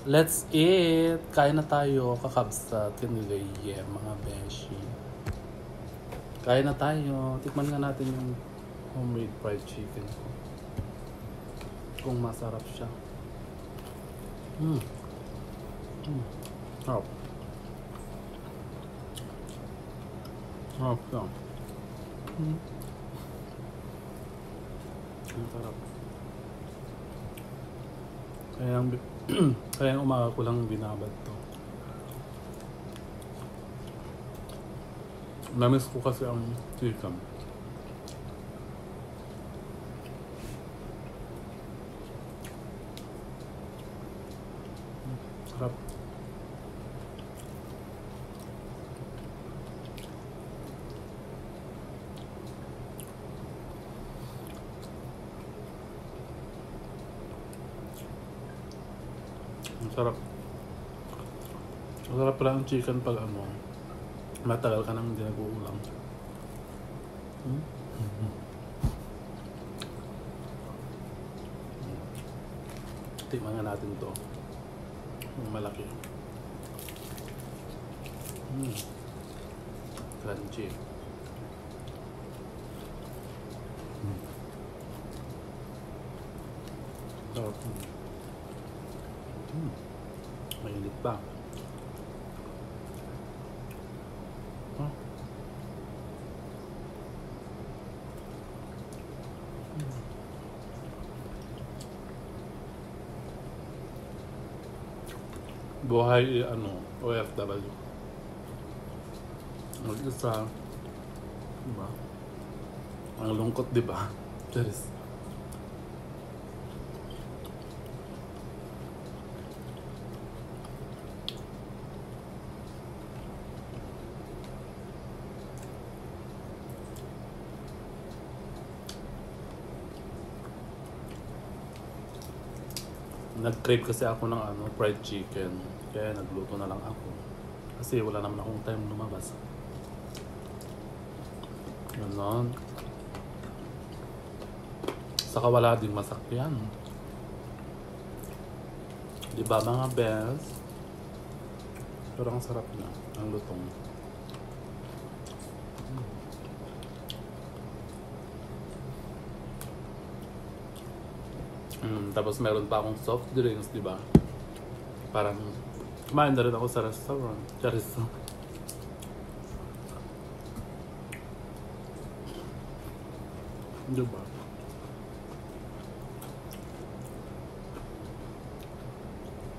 Let's eat! Kain na tayo, kakabsat, kanilay, mga beshi. Kain na tayo. Tikman nga natin yung homemade fried chicken ko. Kung masarap siya. Sarap. Sarap lang. Ang sarap. Kaya umaga ko lang binabad to. Namiss ko kasi ang chicken. Sarap. Ang sarap. Ang sarap pala ang chicken pag matagal ka nang hindi nag-uulam. Tikman nga natin to. Yung malaki. Crunchy. Sarap. Mainit pa. Buhay OFW. Mag-isa. Diba? Ang lungkot, diba? Charis. Nag-crave kasi ako ng fried chicken. Kaya nagluto na lang ako. Kasi wala naman akong time lumabas. Ganon. Saka wala ding masakyan. Diba mga bells? Pero ang sarap na. Ang lutong. Tapos meron pa akong soft drinks, di ba? Parang kumain na rin ako sa restaurant. Charis. Di ba?